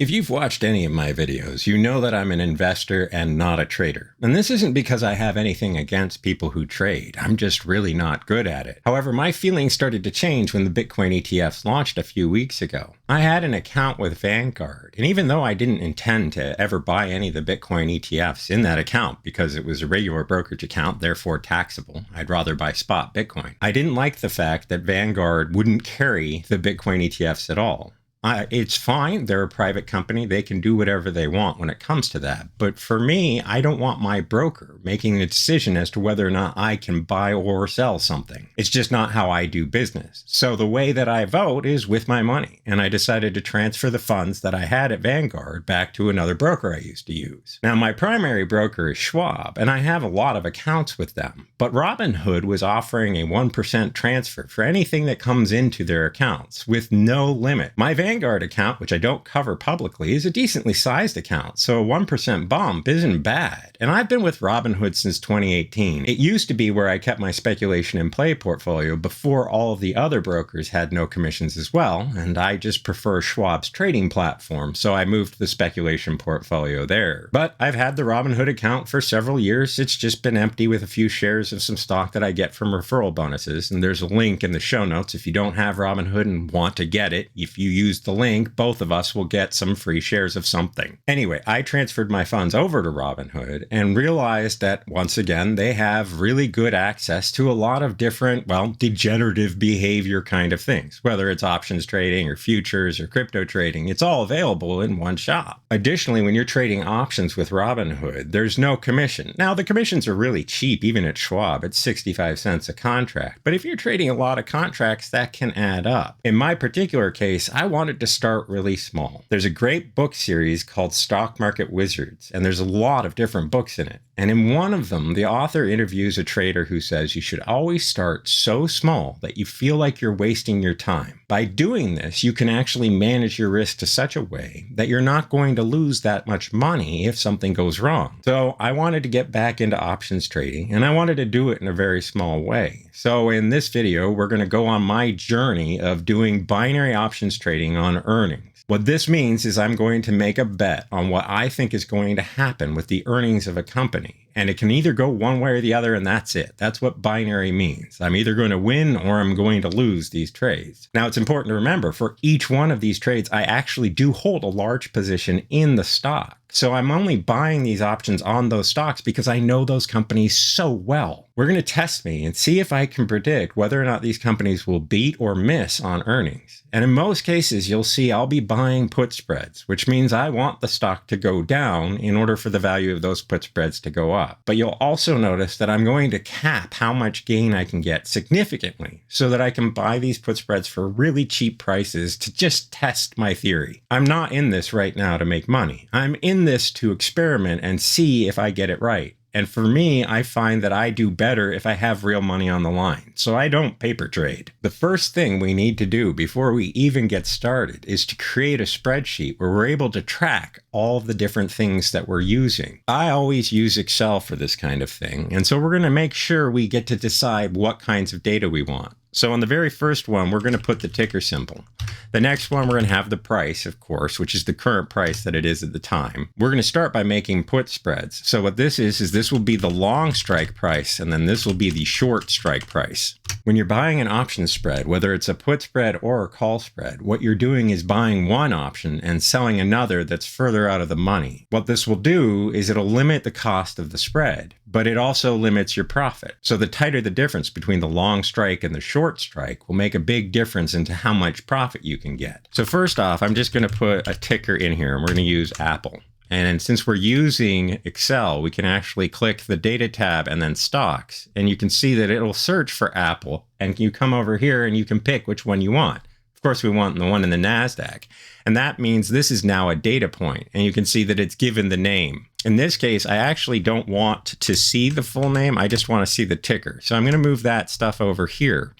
If you've watched any of my videos, you know that I'm an investor and not a trader. And this isn't because I have anything against people who trade. I'm just really not good at it. However, my feelings started to change when the Bitcoin ETFs launched a few weeks ago. I had an account with Vanguard, and even though I didn't intend to ever buy any of the Bitcoin ETFs in that account because it was a regular brokerage account, therefore taxable, I'd rather buy spot Bitcoin. I didn't like the fact that Vanguard wouldn't carry the Bitcoin ETFs at all. It's fine. They're a private company. They can do whatever they want when it comes to that. But for me, I don't want my broker making a decision as to whether or not I can buy or sell something. It's just not how I do business. So the way that I vote is with my money. And I decided to transfer the funds that I had at Vanguard back to another broker I used to use. Now, my primary broker is Schwab, and I have a lot of accounts with them. But Robinhood was offering a 1% transfer for anything that comes into their accounts with no limit. My Vanguard account, which I don't cover publicly, is a decently sized account, so a 1% bump isn't bad. And I've been with Robinhood since 2018. It used to be where I kept my speculation in play portfolio before all of the other brokers had no commissions as well, and I just prefer Schwab's trading platform, so I moved the speculation portfolio there. But I've had the Robinhood account for several years. It's just been empty with a few shares of some stock that I get from referral bonuses, and there's a link in the show notes if you don't have Robinhood and want to get it. If you use the link, both of us will get some free shares of something. Anyway, I transferred my funds over to Robinhood and realized that, once again, they have really good access to a lot of different, degenerative behavior kind of things. Whether it's options trading or futures or crypto trading, it's all available in one shop. Additionally, when you're trading options with Robinhood, there's no commission. Now, the commissions are really cheap, even at Schwab. It's 65 cents a contract. But if you're trading a lot of contracts, that can add up. In my particular case, I wanted to start really small. There's a great book series called Stock Market Wizards, and there's a lot of different books in it. And in one of them, the author interviews a trader who says you should always start so small that you feel like you're wasting your time. By doing this, you can actually manage your risk to such a way that you're not going to lose that much money if something goes wrong. So I wanted to get back into options trading, and I wanted to do it in a very small way. So in this video, we're going to go on my journey of doing binary options trading on earnings. What this means is I'm going to make a bet on what I think is going to happen with the earnings of a company. And it can either go one way or the other, and that's it. That's what binary means. I'm either going to win or I'm going to lose these trades. Now, it's important to remember, for each one of these trades, I actually do hold a large position in the stock. So I'm only buying these options on those stocks because I know those companies so well. We're going to test me and see if I can predict whether or not these companies will beat or miss on earnings. And in most cases, you'll see I'll be buying put spreads, which means I want the stock to go down in order for the value of those put spreads to go up. But you'll also notice that I'm going to cap how much gain I can get significantly so that I can buy these put spreads for really cheap prices to just test my theory. I'm not in this right now to make money. I'm in this to experiment and see if I get it right. And for me, I find that I do better if I have real money on the line. So I don't paper trade. The first thing we need to do before we even get started is to create a spreadsheet where we're able to track all of the different things that we're using. I always use Excel for this kind of thing. And so we're going to make sure we get to decide what kinds of data we want. So on the very first one, we're going to put the ticker symbol. The next one, we're going to have the price, of course, which is the current price that it is at the time. We're going to start by making put spreads. So what this is this will be the long strike price, and then this will be the short strike price. When you're buying an option spread, whether it's a put spread or a call spread, what you're doing is buying one option and selling another that's further out of the money. What this will do is it'll limit the cost of the spread, but it also limits your profit. So the tighter the difference between the long strike and the short strike will make a big difference into how much profit you can get. So first off, I'm just going to put a ticker in here, and we're going to use Apple. And since we're using Excel, we can actually click the data tab and then stocks, and you can see that it'll search for Apple, and you come over here and you can pick which one you want. Of course, we want the one in the NASDAQ. And that means this is now a data point, and you can see that it's given the name. In this case, I actually don't want to see the full name. I just want to see the ticker. So I'm going to move that stuff over here.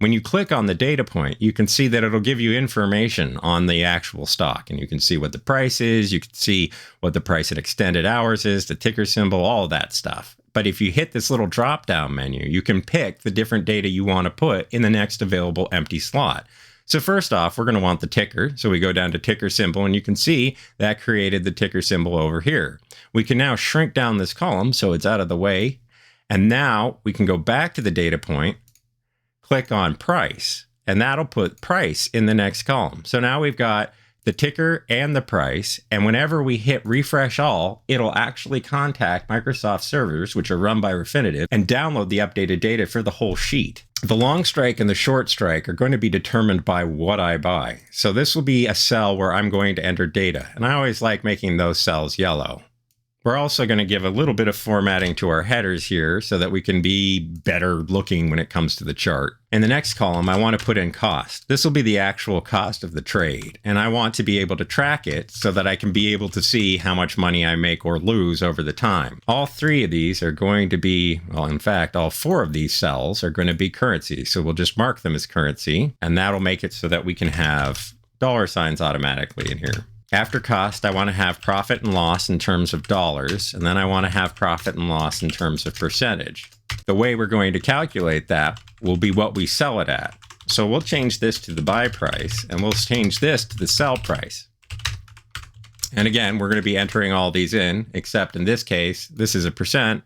When you click on the data point, you can see that it'll give you information on the actual stock, and you can see what the price is. You can see what the price at extended hours is, the ticker symbol, all of that stuff. But if you hit this little drop-down menu, you can pick the different data you want to put in the next available empty slot. So first off, we're going to want the ticker. So we go down to ticker symbol, and you can see that created the ticker symbol over here. We can now shrink down this column so it's out of the way. And now we can go back to the data point, click on price, and that'll put price in the next column. So now we've got the ticker and the price. And whenever we hit refresh all, it'll actually contact Microsoft servers, which are run by Refinitiv, and download the updated data for the whole sheet. The long strike and the short strike are going to be determined by what I buy. So this will be a cell where I'm going to enter data. And I always like making those cells yellow. We're also going to give a little bit of formatting to our headers here so that we can be better looking when it comes to the chart. In the next column, I want to put in cost. This will be the actual cost of the trade, and I want to be able to track it so that I can be able to see how much money I make or lose over the time. All three of these are going to be, well, in fact, all four of these cells are going to be currency. So we'll just mark them as currency, and that'll make it so that we can have dollar signs automatically in here. After cost, I want to have profit and loss in terms of dollars, and then I want to have profit and loss in terms of percentage. The way we're going to calculate that will be what we sell it at. So we'll change this to the buy price, and we'll change this to the sell price. And again, we're going to be entering all these in, except in this case, this is a percent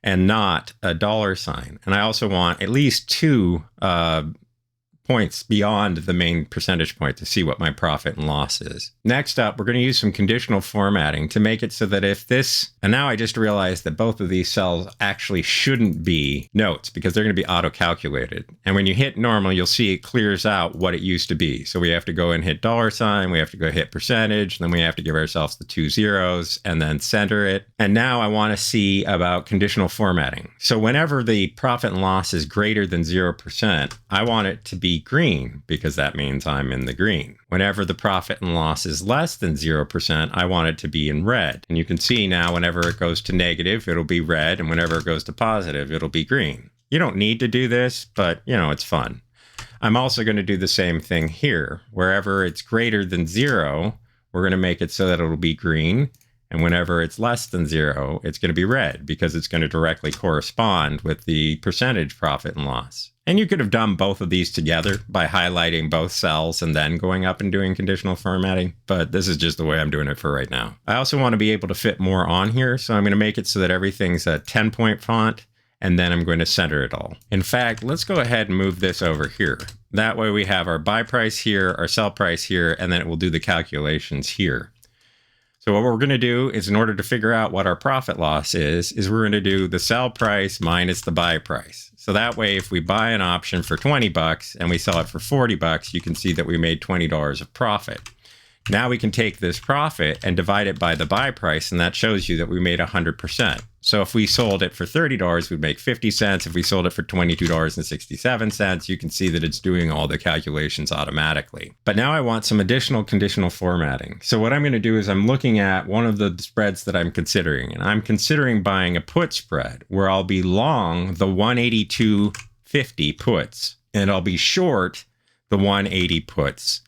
and not a dollar sign. And I also want at least two points beyond the main percentage point to see what my profit and loss is. Next up, we're going to use some conditional formatting to make it so that if this, and now I just realized that both of these cells actually shouldn't be notes because they're going to be auto-calculated. And when you hit normal, you'll see it clears out what it used to be. So we have to go and hit dollar sign, we have to go hit percentage, then we have to give ourselves the 2 zeros and then center it. And now I want to see about conditional formatting. So whenever the profit and loss is greater than 0%, I want it to be green because that means I'm in the green. Whenever the profit and loss is less than 0%, I want it to be in red. And you can see now whenever it goes to negative, it'll be red, and whenever it goes to positive, it'll be green. You don't need to do this, but it's fun. I'm also going to do the same thing here. Wherever it's greater than 0, we're going to make it so that it'll be green. And whenever it's less than 0, it's going to be red because it's going to directly correspond with the percentage profit and loss. And you could have done both of these together by highlighting both cells and then going up and doing conditional formatting, but this is just the way I'm doing it for right now. I also want to be able to fit more on here, so I'm going to make it so that everything's a 10-point font, and then I'm going to center it all. In fact, let's go ahead and move this over here. That way we have our buy price here, our sell price here, and then it will do the calculations here. So what we're going to do is, in order to figure out what our profit loss is we're going to do the sell price minus the buy price. So that way, if we buy an option for 20 bucks and we sell it for 40 bucks, you can see that we made $20 of profit. Now we can take this profit and divide it by the buy price, and that shows you that we made 100%. So if we sold it for $30, we'd make 50 cents. If we sold it for $22.67, you can see that it's doing all the calculations automatically. But now I want some additional conditional formatting. So what I'm going to do is I'm looking at one of the spreads that I'm considering, and I'm considering buying a put spread where I'll be long the 182.50 puts, and I'll be short the 180 puts.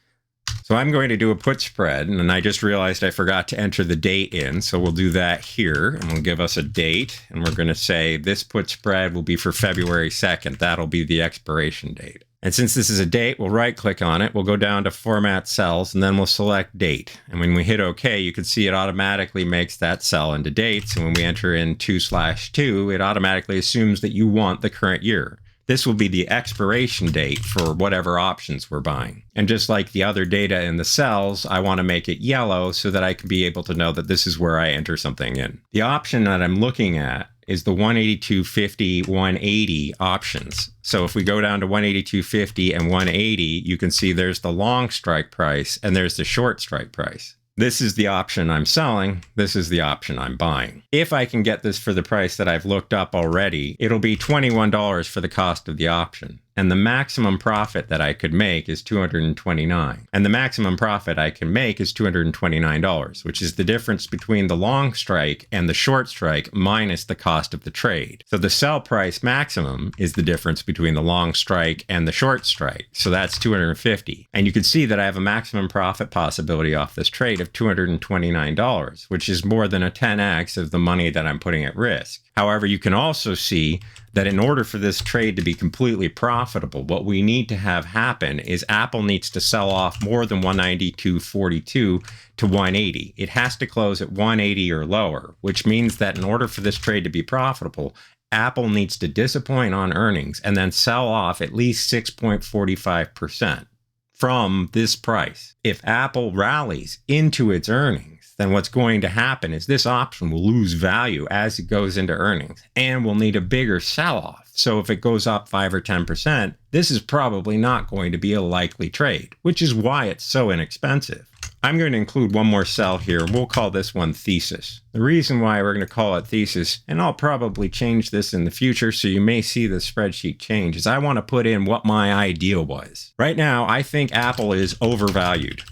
So I'm going to do a put spread, and I just realized I forgot to enter the date in. So we'll do that here, and we'll give us a date, and we're going to say this put spread will be for February 2nd. That'll be the expiration date. And since this is a date, we'll right click on it. We'll go down to format cells, and then we'll select date. And when we hit OK, you can see it automatically makes that cell into dates. And when we enter in 2/2, it automatically assumes that you want the current year. This will be the expiration date for whatever options we're buying. And just like the other data in the cells, I want to make it yellow so that I can be able to know that this is where I enter something in. The option that I'm looking at is the 182.50, 180 options. So if we go down to 182.50 and 180, you can see there's the long strike price and there's the short strike price. This is the option I'm selling. This is the option I'm buying. If I can get this for the price that I've looked up already, it'll be $21 for the cost of the option. And the maximum profit that I could make is $229. And the maximum profit I can make is $229, which is the difference between the long strike and the short strike minus the cost of the trade. So the sell price maximum is the difference between the long strike and the short strike. So that's $250. And you can see that I have a maximum profit possibility off this trade of $229, which is more than a 10x of the money that I'm putting at risk. However, you can also see that in order for this trade to be completely profitable, what we need to have happen is Apple needs to sell off more than 192.42 to 180. It has to close at 180 or lower, which means that in order for this trade to be profitable, Apple needs to disappoint on earnings and then sell off at least 6.45% from this price. If Apple rallies into its earnings, then what's going to happen is this option will lose value as it goes into earnings and will need a bigger sell-off. So if it goes up 5 or 10%, this is probably not going to be a likely trade, which is why it's so inexpensive. I'm going to include one more cell here. We'll call this one thesis. The reason why we're going to call it thesis, and I'll probably change this in the future, so you may see the spreadsheet change, is I want to put in what my idea was. Right now, I think Apple is overvalued.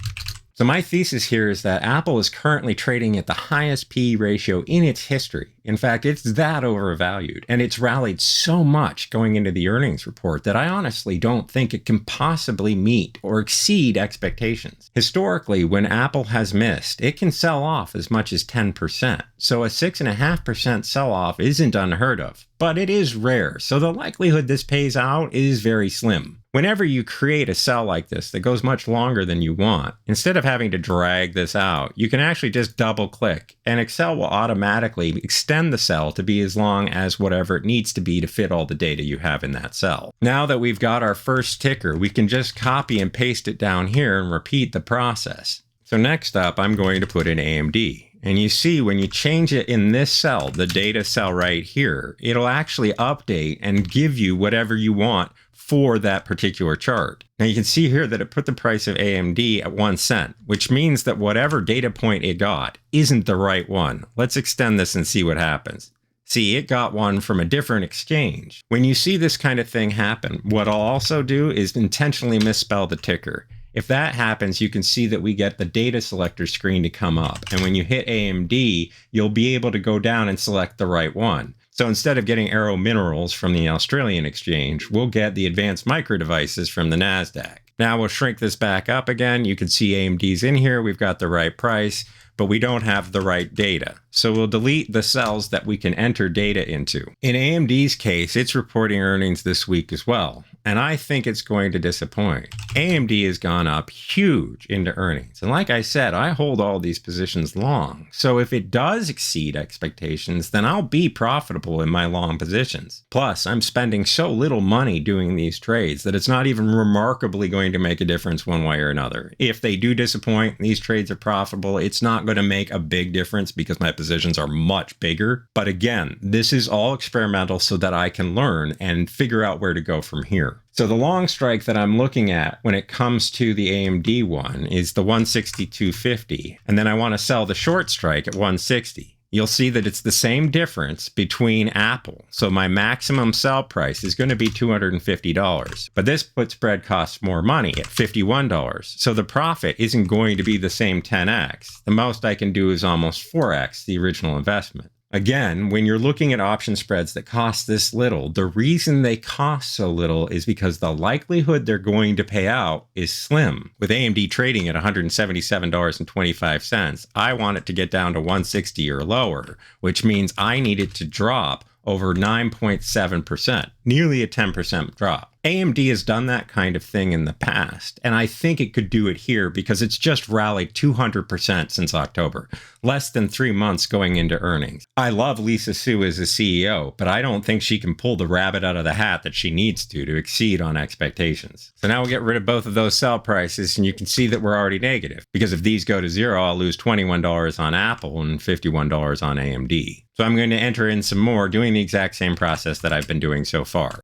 So my thesis here is that Apple is currently trading at the highest PE ratio in its history. In fact, it's that overvalued, and it's rallied so much going into the earnings report that I honestly don't think it can possibly meet or exceed expectations. Historically, when Apple has missed, it can sell off as much as 10%. So a 6.5% sell-off isn't unheard of, but it is rare. So the likelihood this pays out is very slim. Whenever you create a sell like this that goes much longer than you want, instead of having to drag this out, you can actually just double click and Excel will automatically extend the cell to be as long as whatever it needs to be to fit all the data you have in that cell. Now that we've got our first ticker, we can just copy and paste it down here and repeat the process. So next up, I'm going to put in AMD. And you see when you change it in this cell, the data cell right here, it'll actually update and give you whatever you want for that particular chart. Now you can see here that it put the price of AMD at 1 cent, which means that whatever data point it got isn't the right one. Let's extend this and see what happens. See, it got one from a different exchange. When you see this kind of thing happen, what I'll also do is intentionally misspell the ticker. If that happens, you can see that we get the data selector screen to come up. And when you hit AMD, you'll be able to go down and select the right one. So instead of getting Arrow Minerals from the Australian exchange, we'll get the Advanced Micro Devices from the NASDAQ. Now we'll shrink this back up again. You can see AMD's in here. We've got the right price, but we don't have the right data. So we'll delete the cells that we can enter data into. In AMD's case, it's reporting earnings this week as well. And I think it's going to disappoint. AMD has gone up huge into earnings. And like I said, I hold all these positions long. So if it does exceed expectations, then I'll be profitable in my long positions. Plus, I'm spending so little money doing these trades that it's not even remarkably going to make a difference one way or another. If they do disappoint, these trades are profitable, it's not going to make a big difference because my positions are much bigger. But again, this is all experimental so that I can learn and figure out where to go from here. So the long strike that I'm looking at when it comes to the AMD one is the 162.50. And then I want to sell the short strike at 160. You'll see that it's the same difference between Apple. So my maximum sell price is going to be $250. But this put spread costs more money at $51. So the profit isn't going to be the same 10x. The most I can do is almost 4x the original investment. Again, when you're looking at option spreads that cost this little, the reason they cost so little is because the likelihood they're going to pay out is slim. With AMD trading at $177.25, I want it to get down to 160 or lower, which means I need it to drop over 9.7%, nearly a 10% drop. AMD has done that kind of thing in the past, and I think it could do it here because it's just rallied 200% since October, less than 3 months going into earnings. I love Lisa Su as a CEO, but I don't think she can pull the rabbit out of the hat that she needs to exceed on expectations. So now we'll get rid of both of those sell prices, and you can see that we're already negative, because if these go to zero, I'll lose $21 on Apple and $51 on AMD. So I'm going to enter in some more, doing the exact same process that I've been doing so far.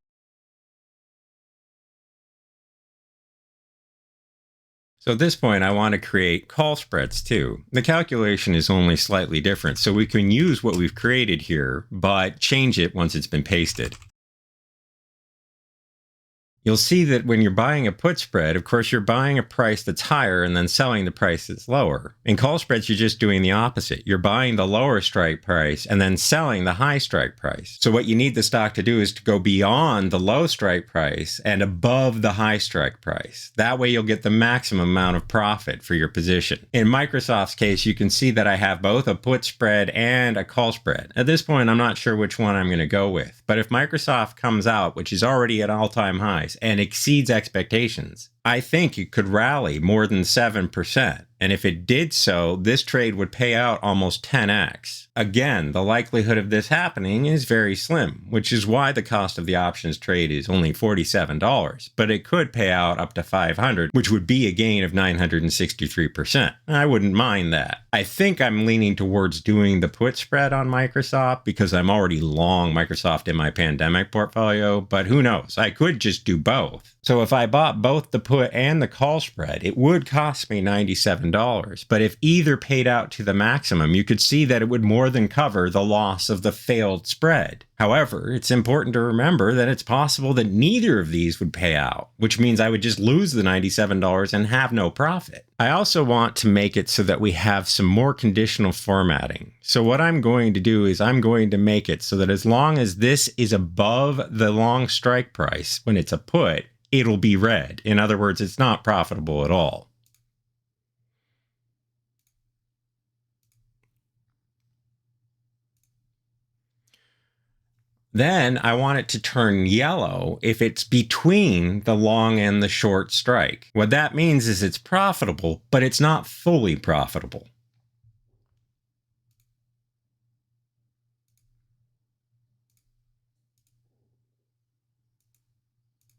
So at this point, I want to create call spreads too. The calculation is only slightly different, so we can use what we've created here, but change it once it's been pasted. you'll see that when you're buying a put spread, of course, you're buying a price that's higher and then selling the price that's lower. In call spreads, you're just doing the opposite. You're buying the lower strike price and then selling the high strike price. So what you need the stock to do is to go beyond the low strike price and above the high strike price. That way you'll get the maximum amount of profit for your position. In Microsoft's case, you can see that I have both a put spread and a call spread. At this point, I'm not sure which one I'm going to go with. But if Microsoft comes out, which is already at all-time highs, and exceeds expectations, I think it could rally more than 7%. And if it did so, this trade would pay out almost 10x. Again, the likelihood of this happening is very slim, which is why the cost of the options trade is only $47. But it could pay out up to $500, which would be a gain of 963%. I wouldn't mind that. I think I'm leaning towards doing the put spread on Microsoft because I'm already long Microsoft in my pandemic portfolio, but who knows? I could just do both. So if I bought both the put and the call spread, it would cost me $97. But if either paid out to the maximum, you could see that it would more than cover the loss of the failed spread. However, it's important to remember that it's possible that neither of these would pay out, which means I would just lose the $97 and have no profit. I also want to make it so that we have some more conditional formatting. So what I'm going to do is I'm going to make it so that as long as this is above the long strike price when it's a put, it'll be red. In other words, it's not profitable at all. Then I want it to turn yellow if it's between the long and the short strike. What that means is it's profitable, but it's not fully profitable.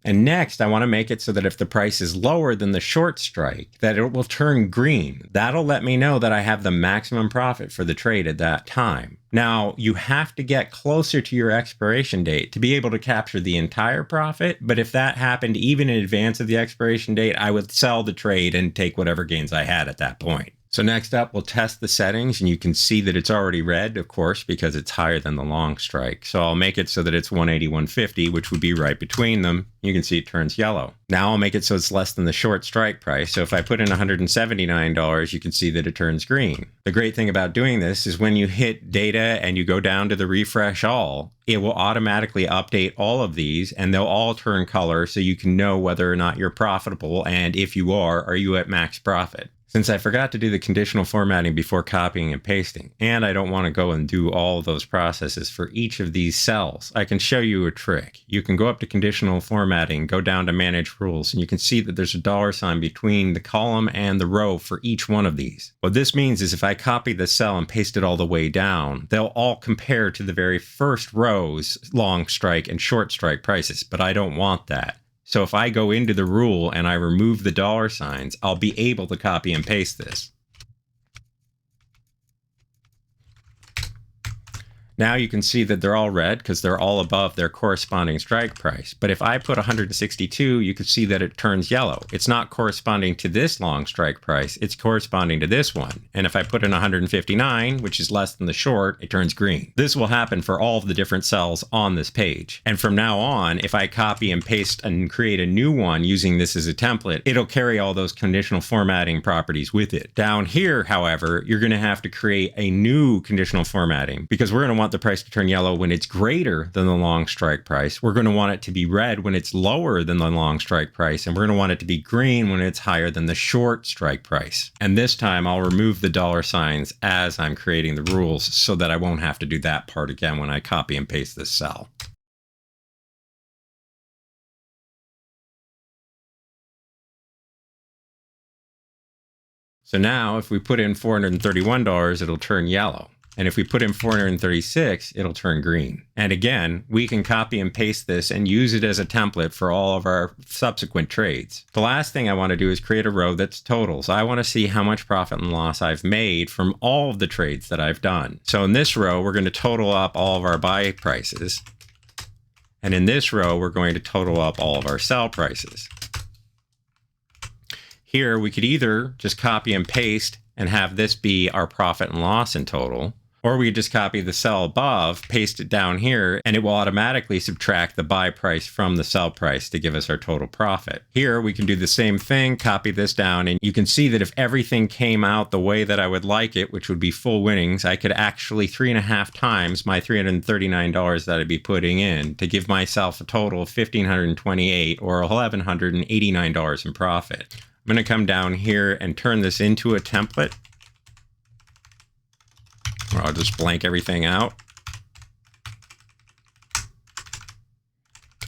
And next, I want to make it so that if the price is lower than the short strike, that it will turn green. That'll let me know that I have the maximum profit for the trade at that time. Now, you have to get closer to your expiration date to be able to capture the entire profit. But if that happened even in advance of the expiration date, I would sell the trade and take whatever gains I had at that point. So next up, we'll test the settings, and you can see that it's already red, of course, because it's higher than the long strike. So I'll make it so that it's 180, 150, which would be right between them. You can see it turns yellow. Now I'll make it so it's less than the short strike price. So if I put in $179, you can see that it turns green. The great thing about doing this is when you hit data and you go down to the refresh all, it will automatically update all of these and they'll all turn color so you can know whether or not you're profitable. And if you are you at max profit? Since I forgot to do the conditional formatting before copying and pasting, and I don't want to go and do all of those processes for each of these cells, I can show you a trick. You can go up to conditional formatting, go down to manage rules, and you can see that there's a $sign between the column and the row for each one of these. What this means is if I copy the cell and paste it all the way down, they'll all compare to the very first row's long strike and short strike prices, but I don't want that. So if I go into the rule and I remove the $signs, I'll be able to copy and paste this. Now you can see that they're all red because they're all above their corresponding strike price. But if I put 162, you can see that it turns yellow. It's not corresponding to this long strike price. It's corresponding to this one. And if I put in 159, which is less than the short, it turns green. This will happen for all of the different cells on this page. And from now on, if I copy and paste and create a new one using this as a template, it'll carry all those conditional formatting properties with it. Down here, however, you're going to have to create a new conditional formatting because we're going to want the price to turn yellow when it's greater than the long strike price. We're going to want it to be red when it's lower than the long strike price. And we're going to want it to be green when it's higher than the short strike price. And this time I'll remove the $signs as I'm creating the rules so that I won't have to do that part again when I copy and paste this cell. So now if we put in $431, it'll turn yellow. And if we put in 436, it'll turn green. And again, we can copy and paste this and use it as a template for all of our subsequent trades. The last thing I want to do is create a row that's totals. I want to see how much profit and loss I've made from all of the trades that I've done. So in this row, we're going to total up all of our buy prices. And in this row, we're going to total up all of our sell prices. Here, we could either just copy and paste and have this be our profit and loss in total, Or we just copy the cell above, paste it down here, and it will automatically subtract the buy price from the sell price to give us our total profit. Here, we can do the same thing, copy this down, and you can see that if everything came out the way that I would like it, which would be full winnings, I could actually 3.5 times my $339 that I'd be putting in to give myself a total of $1,528 or $1,189 in profit. I'm going to come down here and turn this into a template. Or I'll just blank everything out.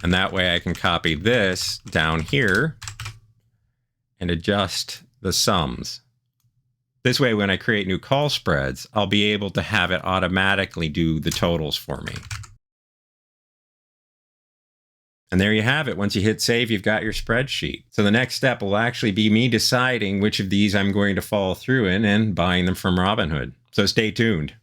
And that way I can copy this down here and adjust the sums. This way, when I create new call spreads, I'll be able to have it automatically do the totals for me. And there you have it. Once you hit save, you've got your spreadsheet. So the next step will actually be me deciding which of these I'm going to follow through in and buying them from Robinhood. So stay tuned.